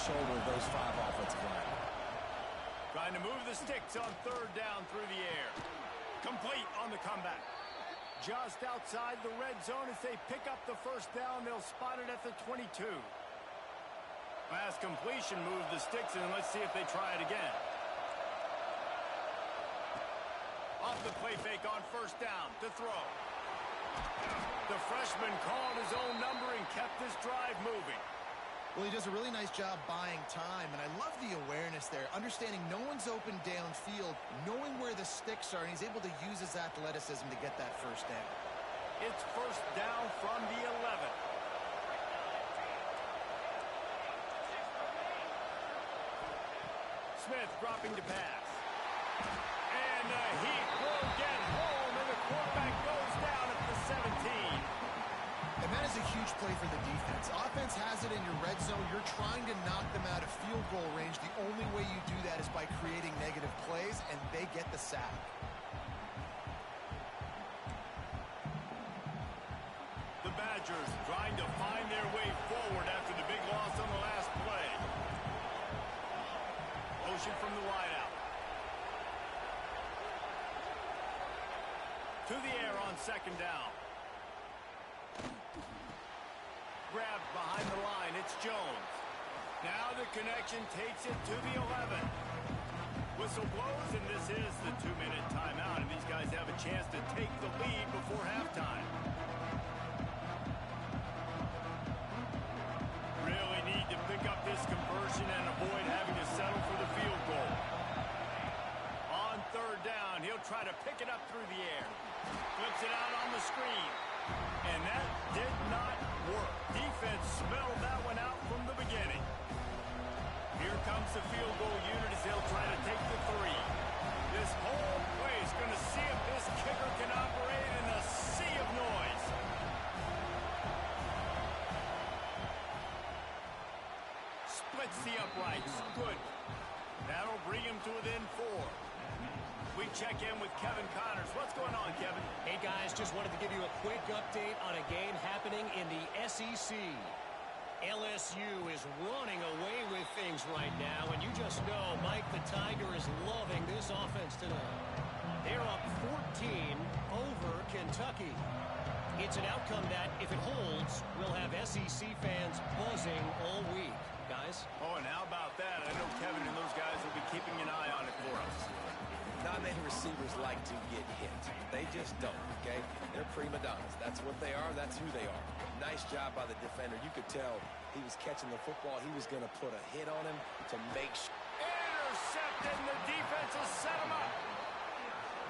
shoulder of those 5 offensive linemen. Trying to move the sticks on 3rd down through the air. Complete on the comeback. Just outside the red zone as they pick up the 1st down. They'll spot it at the 22. Pass completion, move the sticks, and let's see if they try it again. Off the play fake on 1st down to throw. The freshman called his own number and kept this drive moving. Well, he does a really nice job buying time, and I love the awareness there, understanding no one's open downfield, knowing where the sticks are, and he's able to use his athleticism to get that 1st down. It's 1st down from the 11. Smith dropping to pass. And the heat will get home, and the quarterback goes down at the 17. And that is a huge play for the defense. Offense has it in your red zone. You're trying to knock them out of field goal range. The only way you do that is by creating negative plays, and they get the sack. The Badgers trying to find their way forward after the big loss on the last play. Motion from the wideout. To the air on 2nd down. Grabbed behind the line. It's Jones. Now the connection takes it to the 11. Whistle blows, and this is the 2-minute timeout, and these guys have a chance to take the lead before halftime. Really need to pick up this conversion and avoid having to settle for the field goal. On 3rd down, he'll try to pick it up through the air. Flips it out on the screen. And that did not work. Defense smelled that one out from the beginning. Here comes the field goal unit as they'll try to take the 3. This whole play is going to see if this kicker can operate in a sea of noise. Splits the uprights. Good. That'll bring him to within 4. We check in with Kevin Connors. What's going on, Kevin? Hey, guys, just wanted to give you a quick update on a game happening in the SEC. LSU is running away with things right now, and you just know Mike the Tiger is loving this offense tonight. They're up 14 over Kentucky. It's an outcome that, if it holds, will have SEC fans buzzing all week. Guys? Oh, and how about that? I know Kevin and those guys will be keeping an eye on it for us. Not many receivers like to get hit. They just don't, okay? They're prima donnas. That's what they are. That's who they are. Nice job by the defender. You could tell he was catching the football. He was going to put a hit on him to make sure. Intercepted, and the defense has set him up.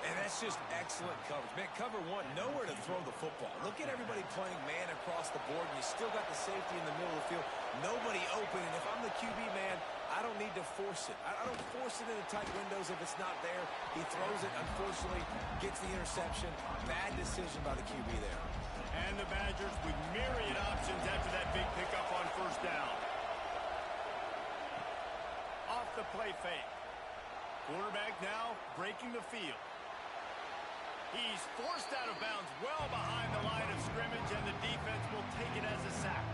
And that's just excellent coverage. Man, cover 1, nowhere to throw the football. Look at everybody playing man across the board, and you still got the safety in the middle of the field. Nobody open, and if I'm the QB, man, I don't need to force it. I don't force it into tight windows if it's not there. He throws it, unfortunately, gets the interception. Bad decision by the QB there. And the Badgers with myriad options after that big pickup on 1st down. Off the play fake. Quarterback now breaking the field. He's forced out of bounds well behind the line of scrimmage, and the defense will take it as a sack.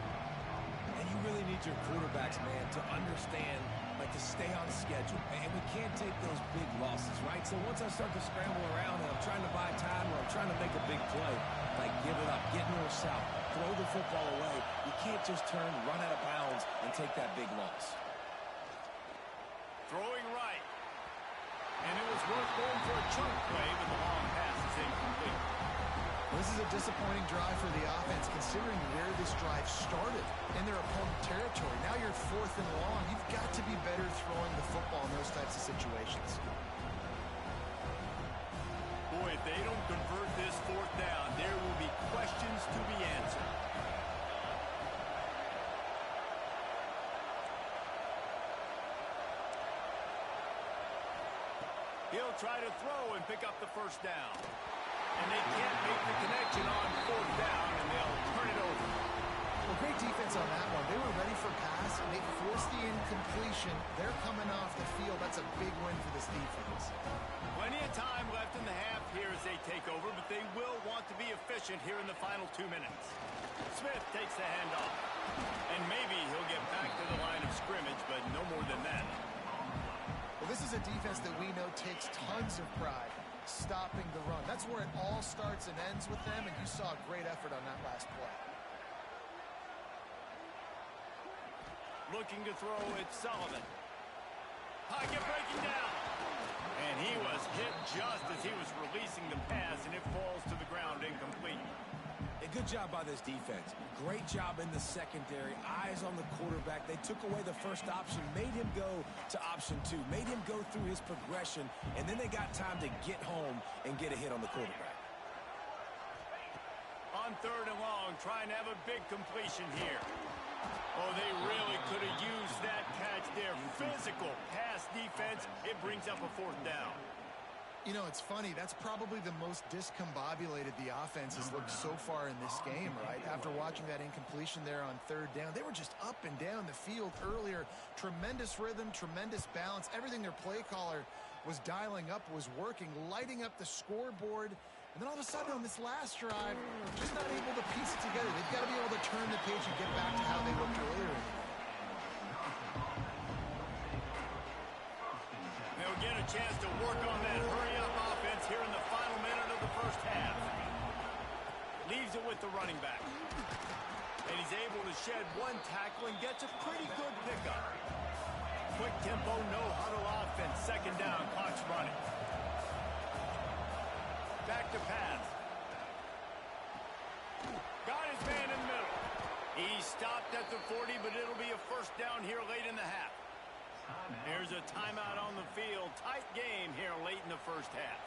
And you really need your quarterbacks, man, to understand, like, to stay on schedule. And we can't take those big losses, right? So once I start to scramble around and I'm trying to buy time or I'm trying to make a big play, like, give it up, get north south, throw the football away. You can't just turn, run out of bounds, and take that big loss. Throwing right. And it was worth going for a chunk play, but the long pass is incomplete. This is a disappointing drive for the offense, considering where this drive started in their opponent territory. Now you're 4th and long. You've got to be better throwing the football in those types of situations. Boy, if they don't convert this 4th down, there will be questions to be answered. He'll try to throw and pick up the 1st down. And they can't make the connection on 4th down, and they'll turn it over. Well, great defense on that one. They were ready for pass, and they forced the incompletion. They're coming off the field. That's a big win for this defense. Plenty of time left in the half here as they take over, but they will want to be efficient here in the final 2 minutes. Smith takes the handoff. And maybe he'll get back to the line of scrimmage, but is a defense that we know takes tons of pride stopping the run. That's where it all starts and ends with them, and you saw a great effort on that last play. Looking to throw it, Sullivan. Pocket breaking down. And he was hit just as he was releasing the pass, and it falls to the ground incomplete. A good job by this defense. Great job in the secondary. Eyes on the quarterback. They took away the first option, made him go to option 2, made him go through his progression, and then they got time to get home and get a hit on the quarterback. On 3rd and long, trying to have a big completion here. Oh, they really could have used that catch there. Physical pass defense. It brings up a 4th down. You know, it's funny. That's probably the most discombobulated the offense has looked so far in this game, right? After watching that incompletion there on 3rd down, they were just up and down the field earlier. Tremendous rhythm, tremendous balance. Everything their play caller was dialing up was working, lighting up the scoreboard. And then all of a sudden on this last drive, just not able to piece it together. They've got to be able to turn the page and get back to how they looked earlier in the game. They'll get a chance to work on that hurry-up offense here in the final minute of the first half. Leaves it with the running back. And he's able to shed one tackle and gets a pretty good pickup. Quick tempo, no huddle offense. 2nd down, clock's running. Back to pass. Got his man in the middle. He stopped at the 40, but it'll be a 1st down here late in the half. There's a timeout on the field. Tight game here late in the first half.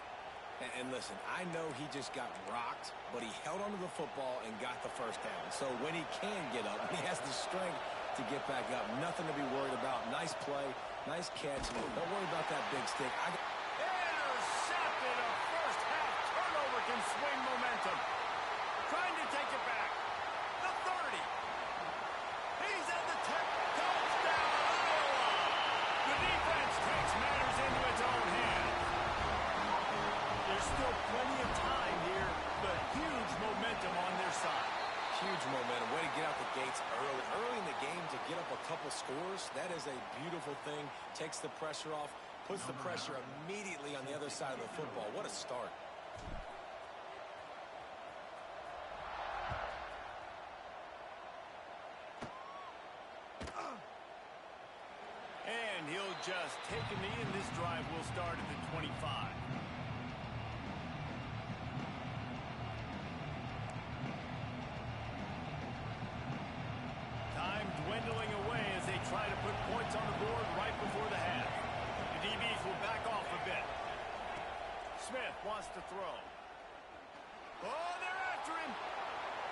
And listen, I know he just got rocked, but he held onto the football and got the 1st down. So when he can get up, he has the strength to get back up. Nothing to be worried about. Nice play, nice catch. Don't worry about that big stick. Intercepted. A first half turnover can swing momentum. Trying to take it back. The 30. He's at the 10. Touchdown, Iowa. The defense takes matters into its own hands. There's still plenty of time here, but huge momentum on their side. Huge momentum. Way to get out the gates early. Early in the game to get up a couple scores, that is a beautiful thing. Takes the pressure off, puts the pressure immediately on the other side of the football. What a start. And he'll just take a knee, and this drive will start at the 25. Time dwindling away as they try to put points on the board right before the half. The DBs will back off a bit. Smith wants to throw. Oh, they're after him.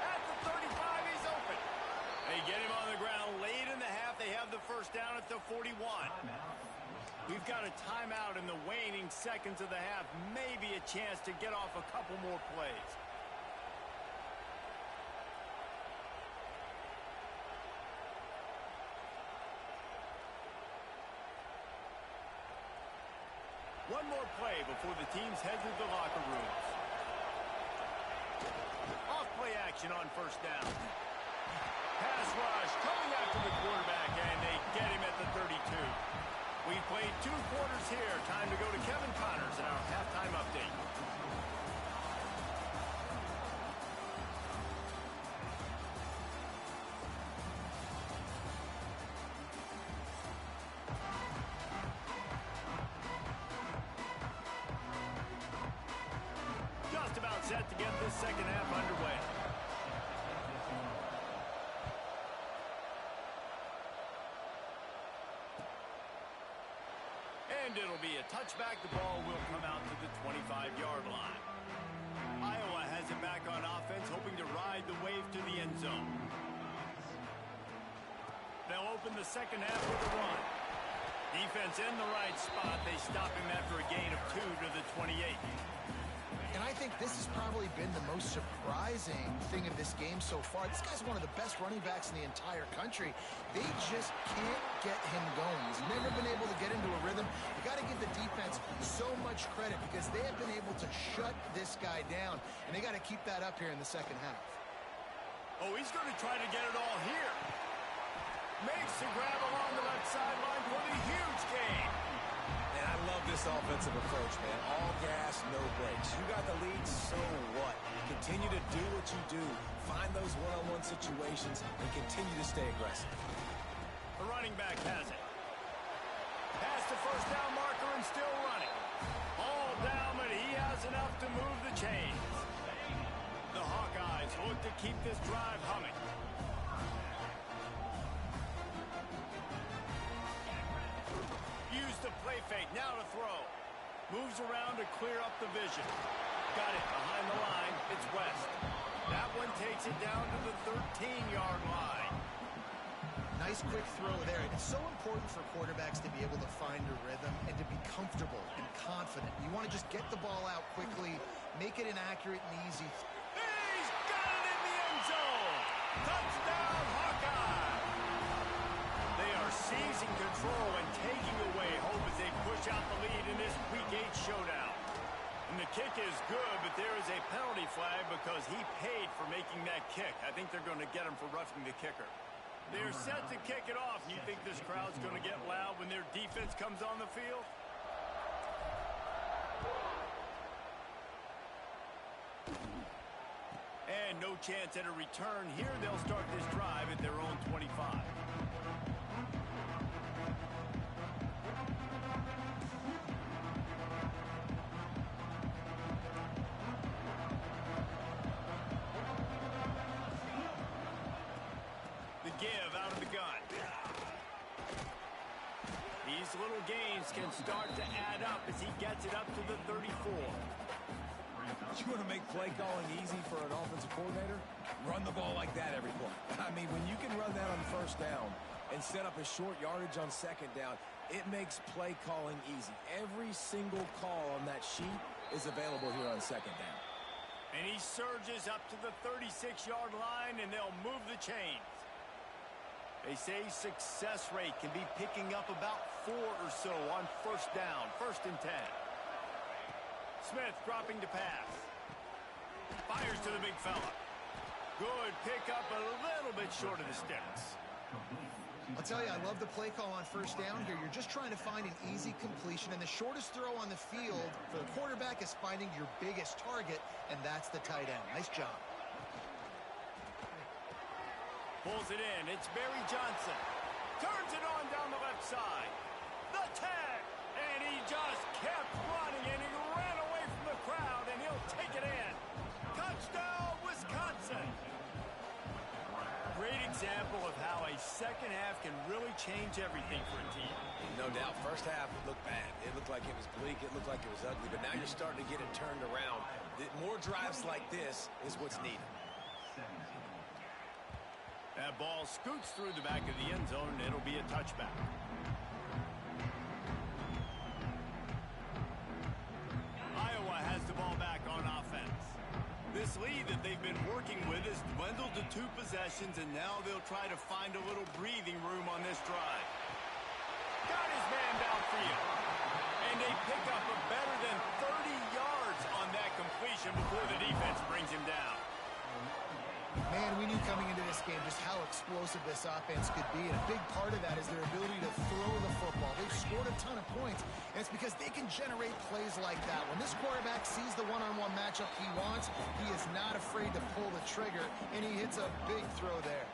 At the 35, he's open. They get him on the ground late in the half. They have the 1st down at the 41. We've got a timeout in the waning seconds of the half. Maybe a chance to get off a couple more plays. One more play before the teams head to the locker rooms. Off play action on 1st down. Pass rush coming after the quarterback, and they get him at the 32. We've played 2 quarters here. Time to go to Kevin Connors in our halftime update. Just about set to get this 2nd half underway. And it'll be a touchback. The ball will come out to the 25-yard line. Iowa has it back on offense, hoping to ride the wave to the end zone. They'll open the 2nd half with a run. Defense in the right spot. They stop him after a gain of 2 to the 28. And I think this has probably been the most surprising thing of this game so far. This guy's one of the best running backs in the entire country. They just can't get him going. He's never been able to get into a rhythm. You got to give the defense so much credit because they have been able to shut this guy down, and they got to keep that up here in the 2nd half. Oh, he's going to try to get it all here. Makes the grab along the left sideline for the huge gain. And I love this offensive approach, man. All gas, no brakes. You got the lead, so what? Continue to do what you do. Find those one-on-one situations and continue to stay aggressive. The running back has it. Past the first down marker and still running. All down, but he has enough to move the chains. The Hawkeyes look to keep this drive humming. Use the play fake, now to throw. Moves around to clear up the vision. Got it behind the line, it's West. That one takes it down to the 13-yard line. Nice quick throw there. It's so important for quarterbacks to be able to find a rhythm and to be comfortable and confident. You want to just get the ball out quickly, make it an accurate and easy. He's got it in the end zone. Touchdown, Hawkeye. They are seizing control and taking away hope as they push out the lead in this Week 8 showdown. And the kick is good, but there is a penalty flag because he paid for making that kick. I think they're going to get him for roughing the kicker. They're set to kick it off. You think this crowd's going to get loud when their defense comes on the field? And no chance at a return here. They'll start this drive at their own 25. The give out of the gun. These little gains can start to add up as he gets it up to the 34. You want to make play calling easy for an offensive coordinator? Run the ball like that every play. I mean, when you can run that on first down and set up a short yardage on second down, it makes play calling easy. Every single call on that sheet is available here on second down. And he surges up to the 36-yard line, and they'll move the chains. They say success rate can be picking up about 4 or so on first down, 1st and 10. Smith dropping to pass. Fires to the big fella. Good pickup, a little bit short of the sticks. I'll tell you, I love the play call on first down here. You're just trying to find an easy completion, and the shortest throw on the field for the quarterback is finding your biggest target, and that's the tight end. Nice job. Pulls it in. It's Barry Johnson. Turns it on down the left side. The tag. And he just kept running, and he ran away from the crowd, and he'll take it in. Touchdown, Wisconsin. Great example of how a second half can really change everything for a team. No doubt. First half, it looked bad. It looked like it was bleak. It looked like it was ugly. But now you're starting to get it turned around. More drives like this is what's needed. That ball scoots through the back of the end zone, and it'll be a touchback. Iowa has the ball back on offense. This lead that they've been working with has dwindled to 2 possessions, and now they'll try to find a little breathing room on this drive. Got his man downfield. And they pick up a better than 30 yards on that completion before the defense brings him down. Man, we knew coming into this game just how explosive this offense could be, and a big part of that is their ability to throw the football. They've scored a ton of points, and it's because they can generate plays like that. When this quarterback sees the one-on-one matchup he wants, he is not afraid to pull the trigger, and he hits a big throw there.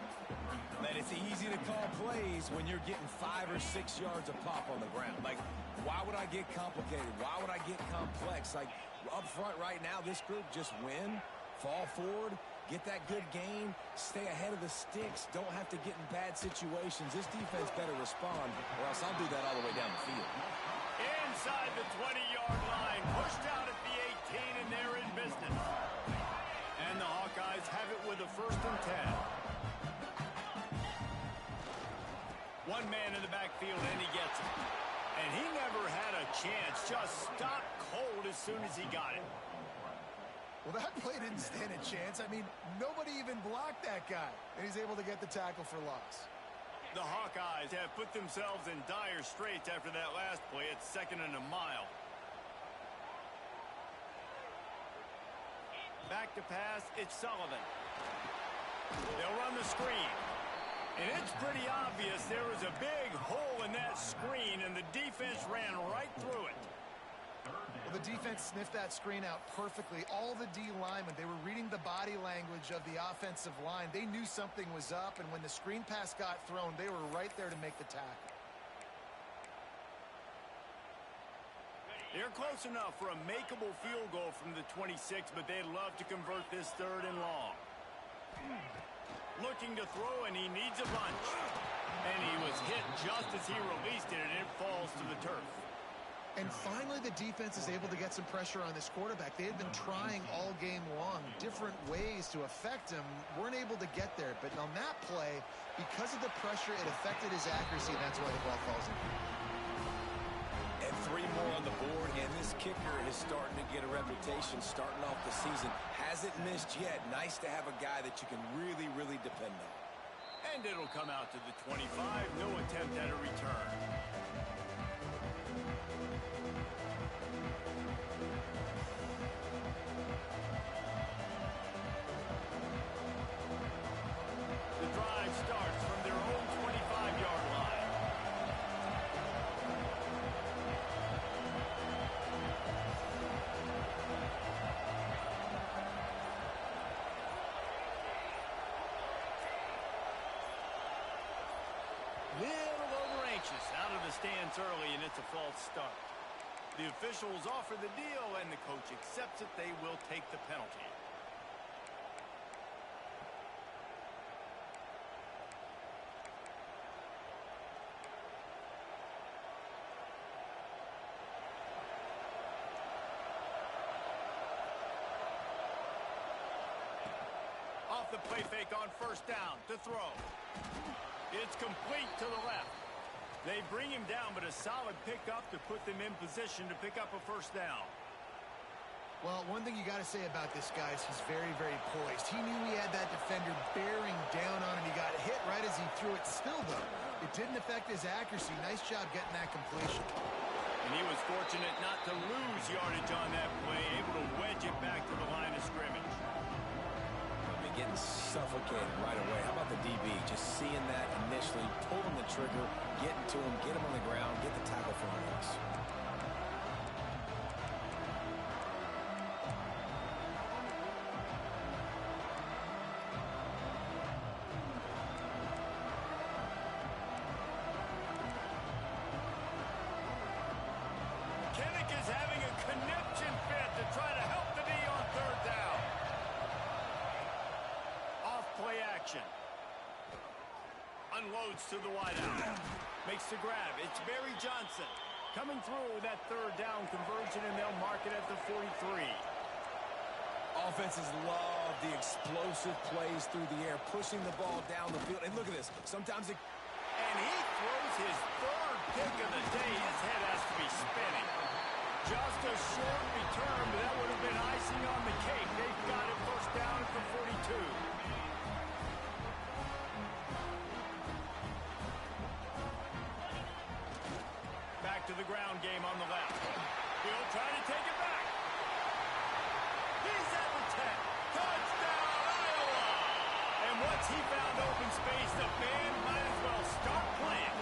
Man, it's easy to call plays when you're getting 5 or 6 yards of pop on the ground. Like, why would I get complicated? Why would I get complex? Like, up front right now, this group just win, fall forward, get that good gain, stay ahead of the sticks, don't have to get in bad situations. This defense better respond, or else I'll do that all the way down the field. Inside the 20-yard line, pushed out at the 18, and they're in business. And the Hawkeyes have it with a 1st and 10. One man in the backfield, and he gets it. And he never had a chance, just stopped cold as soon as he got it. Well, that play didn't stand a chance. I mean, nobody even blocked that guy, and he's able to get the tackle for loss. The Hawkeyes have put themselves in dire straits after that last play. It's 2nd and a mile. Back to pass, it's Sullivan. They'll run the screen. And it's pretty obvious there was a big hole in that screen, and the defense ran right through it. Well, the defense sniffed that screen out perfectly. All the D linemen, they were reading the body language of the offensive line. They knew something was up, and when the screen pass got thrown, they were right there to make the tackle. They're close enough for a makeable field goal from the 26, but they'd love to convert this 3rd and long. Looking to throw, and he needs a bunch. And he was hit just as he released it, and it falls to the turf. And finally, the defense is able to get some pressure on this quarterback. They had been trying all game long, different ways to affect him, weren't able to get there. But on that play, because of the pressure, it affected his accuracy, and that's why the ball falls in. And 3 more on the board, and this kicker is starting to get a reputation starting off the season. Hasn't missed yet. Nice to have a guy that you can really, really depend on. And it'll come out to the 25. No attempt at a return. The drive starts from their own 25-yard line. Little over anxious out of the stands early, and it's a false start. The officials offer the deal, and the coach accepts it. They will take the penalty. Off the play fake on 1st down to throw. It's complete to the left. They bring him down, but a solid pickup to put them in position to pick up a 1st down. Well, one thing you got to say about this guy is he's very, very poised. He knew he had that defender bearing down on him. He got hit right as he threw it. Still, though, it didn't affect his accuracy. Nice job getting that completion. And he was fortunate not to lose yardage on that play, able to wedge it back to the line of scrimmage. Getting suffocated right away. How about the DB? Just seeing that initially, pulling the trigger, getting to him, get him on the ground, get the tackle for him. Kinnick is having a connection fit to try to help the D on 3rd down. Play action. Unloads to the wideout. Makes the grab. It's Barry Johnson coming through with that 3rd down conversion, and they'll mark it at the 43. Offenses love the explosive plays through the air, pushing the ball down the field. And look at this. Sometimes it... And he throws his 3rd pick of the day. His head has to be spinning. Just a short return, but that would have been icing on the cake. They've got it 1st down at the 42. To the ground game on the left. He'll try to take it back. He's at the 10. Touchdown, Iowa! And once he found open space, the band might as well start playing.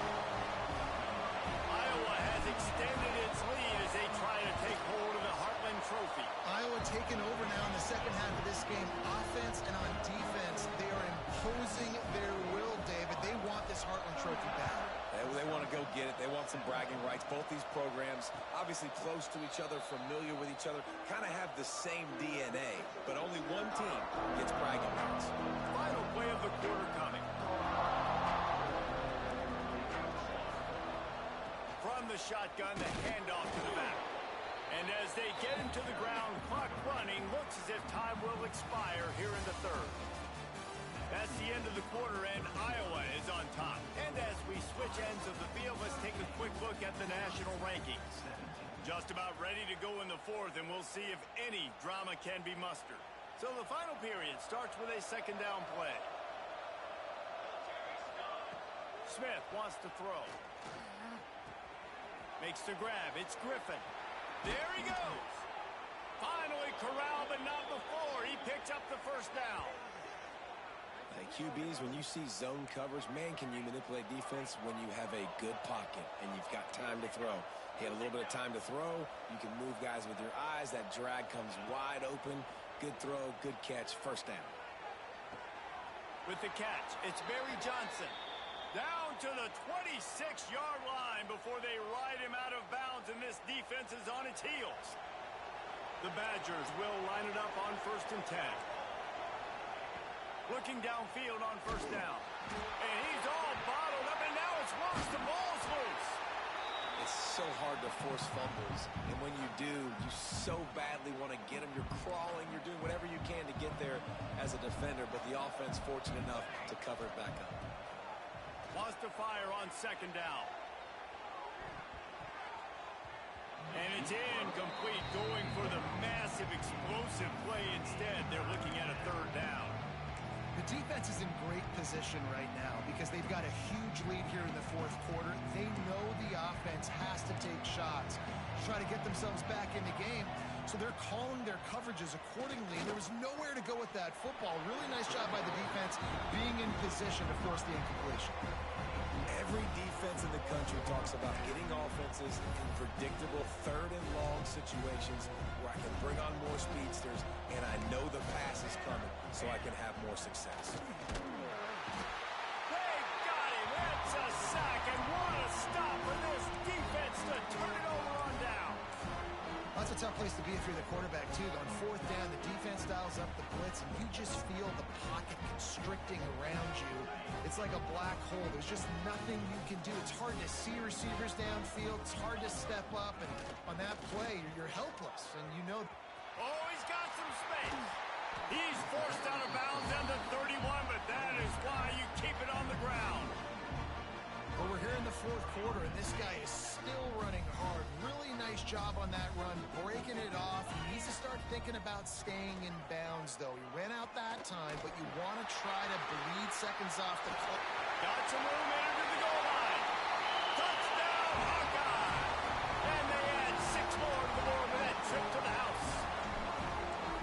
Iowa has extended its lead as they try to take hold of the Heartland Trophy. Iowa taking over now in the second half of this game. Offense and on defense, they are imposing their will, David. They want this Heartland Trophy back. They want to go get it. They want some bragging rights. Both these programs, obviously close to each other, familiar with each other, kind of have the same DNA, but only one team gets bragging rights. Final play of the quarter coming. From the shotgun, the handoff to the back. And as they get him to the ground, clock running, looks as if time will expire here in the 3rd. That's the end of the quarter, and Iowa is on top. And as we switch ends of the field, let's take a quick look at the national rankings. Just about ready to go in the 4th, and we'll see if any drama can be mustered. So the final period starts with a 2nd down play. Smith wants to throw. Makes the grab. It's Griffin. There he goes. Finally corralled, but not before. He picks up the 1st down. Hey, QBs, when you see zone coverage, man, can you manipulate defense when you have a good pocket and you've got time to throw. He had a little bit of time to throw. You can move guys with your eyes. That drag comes wide open. Good throw, good catch, first down. With the catch, it's Barry Johnson. Down to the 26-yard line before they ride him out of bounds, and this defense is on its heels. The Badgers will line it up on 1st and 10. Looking downfield on 1st down. And he's all bottled up, and now it's worse. The ball's loose. It's so hard to force fumbles, and when you do, you so badly want to get them. You're crawling, you're doing whatever you can to get there as a defender, but the offense fortunate enough to cover it back up. Wants to fire on 2nd down. And it's incomplete, going for the massive explosive play instead. They're looking at a 3rd down. The defense is in great position right now because they've got a huge lead here in the 4th quarter. They know the offense has to take shots to try to get themselves back in the game. So they're calling their coverages accordingly. There was nowhere to go with that football. Really nice job by the defense being in position to force the incompletion. Every defense in the country talks about getting offenses in predictable 3rd and long situations where I can bring on more speedsters and I know the pass is coming so I can have more success. They got him. That's a sack, and what a stop for this defense to turn it over on down. That's a tough place to be if you're the quarterback, too. On 4th down, the defense dials up the blitz, and you just feel the pocket constricting around you. It's like a black hole. There's just nothing you can do. It's hard to see receivers downfield. It's hard to step up, and on that play, you're helpless, and you know. Oh, he's got some space. He's forced out of bounds on the 31, but that is why you keep it on the ground. But we're here in the 4th quarter, and this guy is still running hard. Really nice job on that run, breaking it off. He needs to start thinking about staying in bounds, though. He ran out that time, but you want to try to bleed seconds off the clock. Got some room into the goal line. Touchdown, Hawkeye! And they add 6 more to the board with that trip to the house.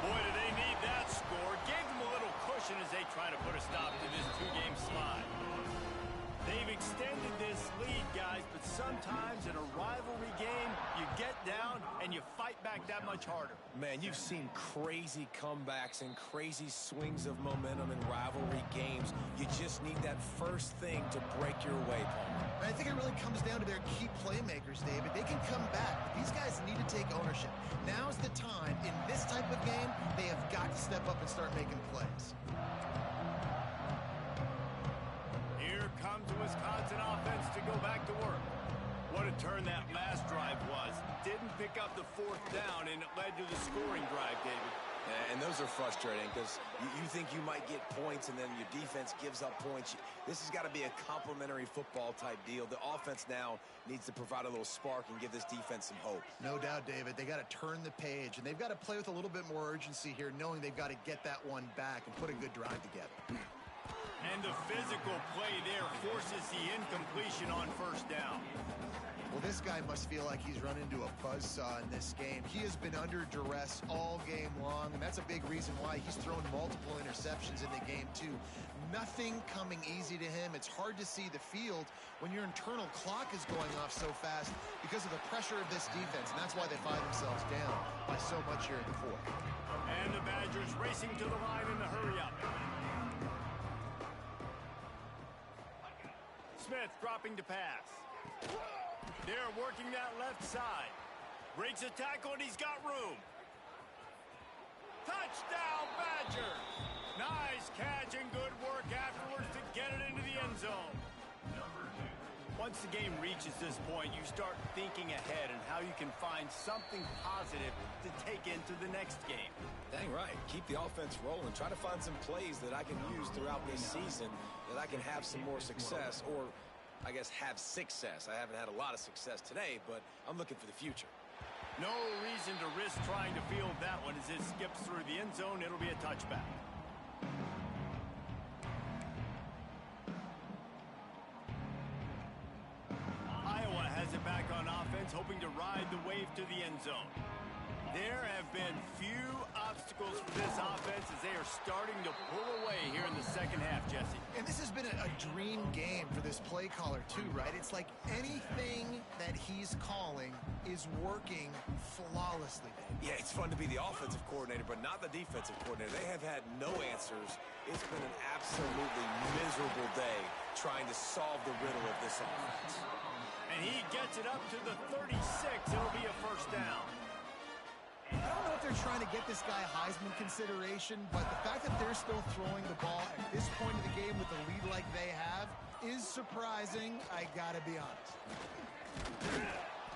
Boy, do they need that score. Gave them a little cushion as they try to put a stop to this 2-game slide. They've extended this lead, guys, but sometimes in a rivalry game, you get down and you fight back that much harder. Man, you've seen crazy comebacks and crazy swings of momentum in rivalry games. You just need that first thing to break your way, Palmer. I think it really comes down to their key playmakers, David. They can come back, but these guys need to take ownership. Now's the time. In this type of game, they have got to step up and start making plays. Here comes the Wisconsin offense to go back to work. What a turn that last drive was. Didn't pick up the 4th down, and it led to the scoring drive, David. And those are frustrating because you think you might get points and then your defense gives up points. This has got to be a complementary football type deal. The offense now needs to provide a little spark and give this defense some hope. No doubt, David. They got to turn the page, and they've got to play with a little bit more urgency here, knowing they've got to get that one back and put a good drive together. And the physical play there forces the incompletion on 1st down. Well, this guy must feel like he's run into a buzzsaw in this game. He has been under duress all game long, and that's a big reason why he's thrown multiple interceptions in the game, too. Nothing coming easy to him. It's hard to see the field when your internal clock is going off so fast because of the pressure of this defense, and that's why they find themselves down by so much here in the 4th. And the Badgers racing to the line in the hurry-up. Smith dropping to pass. They're working that left side. Breaks a tackle, and he's got room. Touchdown, Badgers! Nice catch and good work afterwards to get it into the end zone. Once the game reaches this point, you start thinking ahead and how you can find something positive to take into the next game. Dang right. Keep the offense rolling. Try to find some plays that I can use throughout this season that I can have some more success, or I guess have success. I haven't had a lot of success today, but I'm looking for the future. No reason to risk trying to field that one as it skips through the end zone. It'll be a touchback. Iowa has it back on offense, hoping to ride the wave to the end zone. There have been few obstacles for this offense as they are starting to pull away here in the second half, Jesse. And this has been a dream game for this play caller too, right? It's like anything that he's calling is working flawlessly. Yeah, it's fun to be the offensive coordinator, but not the defensive coordinator. They have had no answers. It's been an absolutely miserable day trying to solve the riddle of this offense. And he gets it up to the 36. It'll be a first down. I don't know if they're trying to get this guy Heisman consideration, but the fact that they're still throwing the ball at this point of the game with a lead like they have is surprising, I gotta be honest.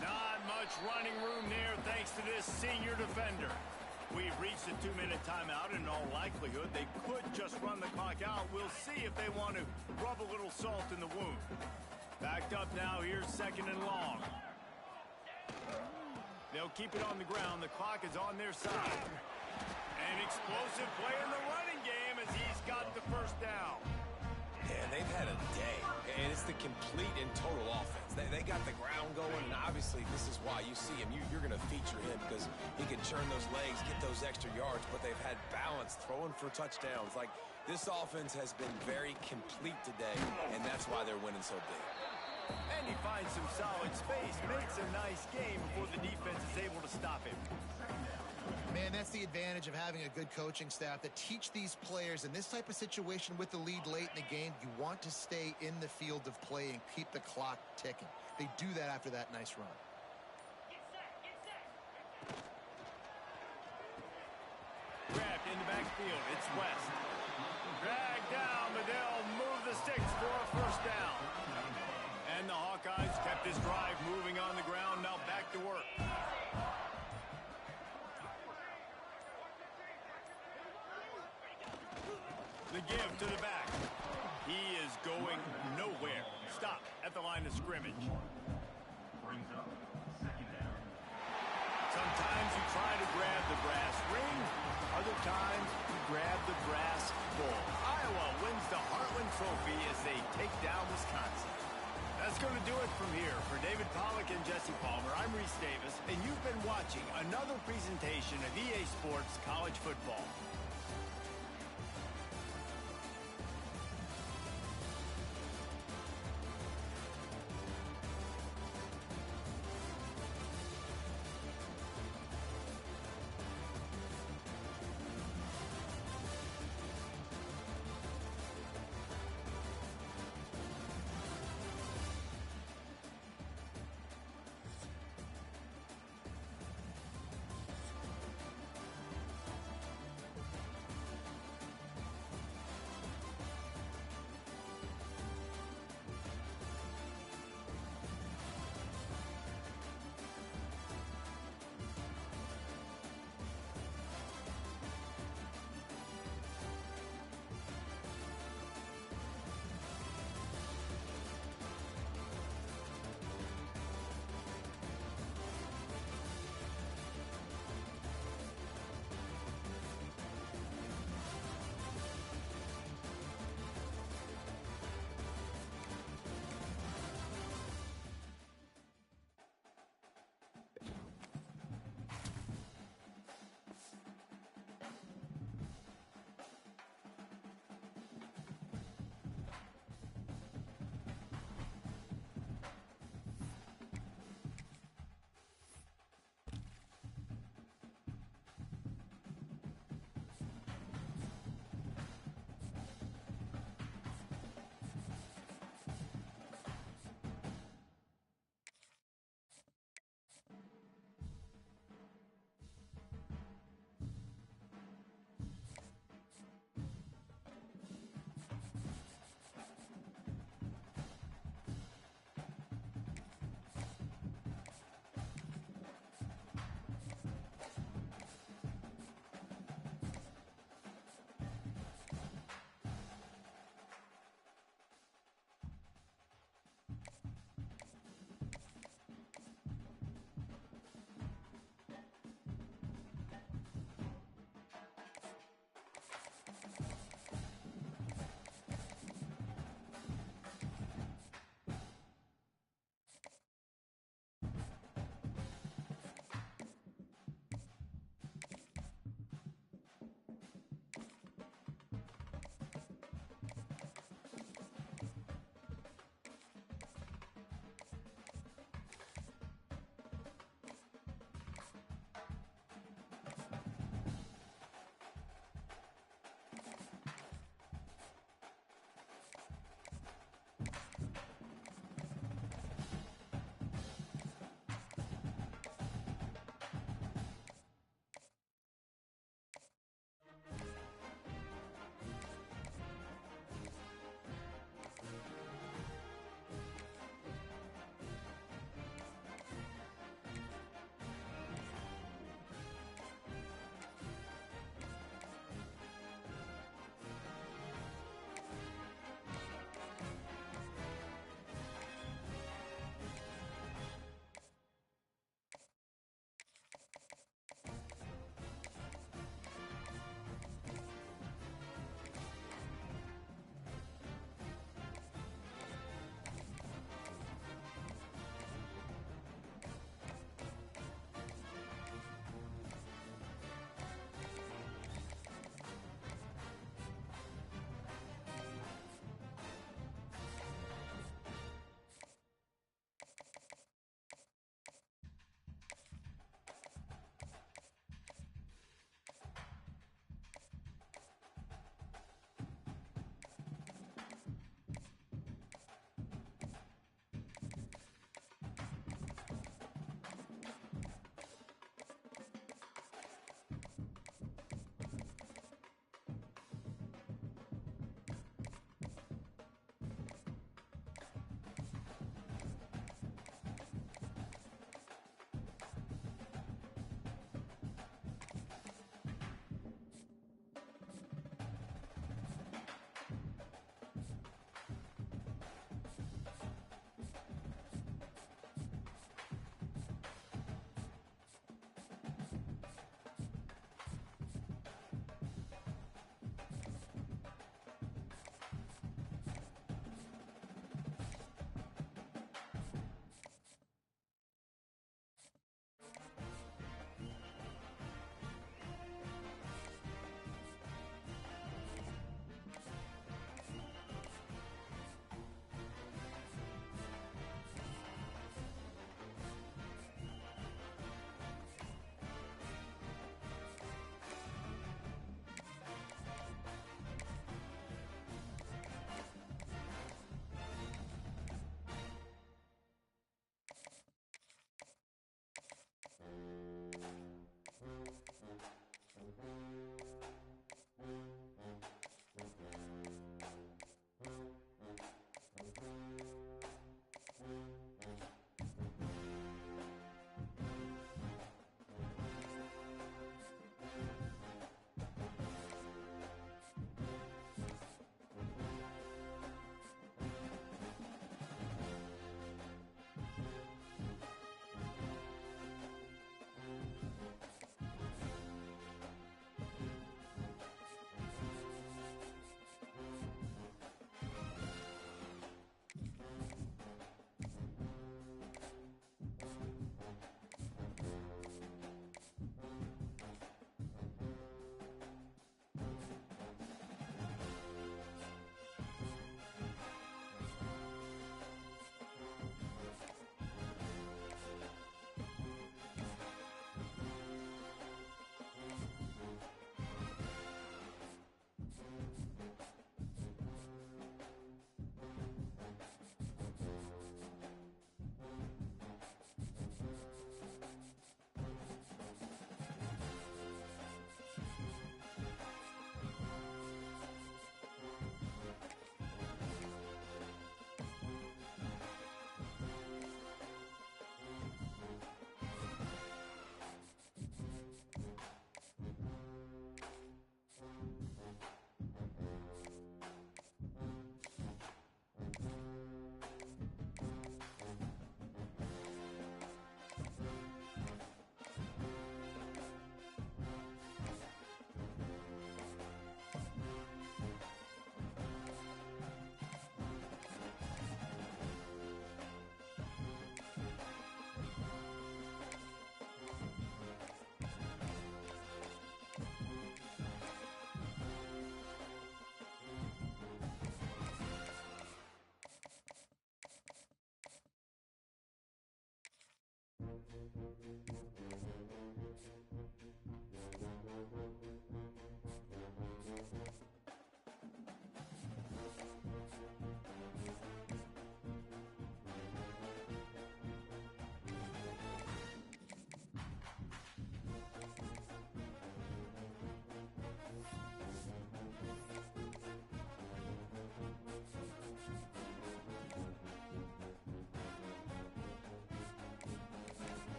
Not much running room there thanks to this senior defender. We've reached the 2-minute timeout, and in all likelihood, they could just run the clock out. We'll see if they want to rub a little salt in the wound. Backed up now, here's second and long. They'll keep it on the ground. The clock is on their side. An explosive play in the running game as he's got the first down. Yeah, they've had a day, and it's the complete and total offense. They got the ground going, and obviously this is why you see him. You're going to feature him because he can churn those legs, get those extra yards, but they've had balance throwing for touchdowns. Like, this offense has been very complete today, and that's why they're winning so big. And he finds some solid space, makes a nice game before the defense is able to stop him. Man, that's the advantage of having a good coaching staff that teach these players in this type of situation with the lead late in the game. You want to stay in the field of play and keep the clock ticking. They do that after that nice run. Grabbed in the backfield. It's West. Dragged down, but they'll move the sticks for a first down. And the Hawkeyes kept this drive moving on the ground. Now back to work. The give to the back. He is going nowhere. Stop at the line of scrimmage. Sometimes you try to grab the brass ring. Other times you grab the brass bull. Iowa wins the Heartland Trophy as they take down Wisconsin. That's going to do it from here. For David Pollack and Jesse Palmer, I'm Reese Davis, and you've been watching another presentation of EA Sports College Football.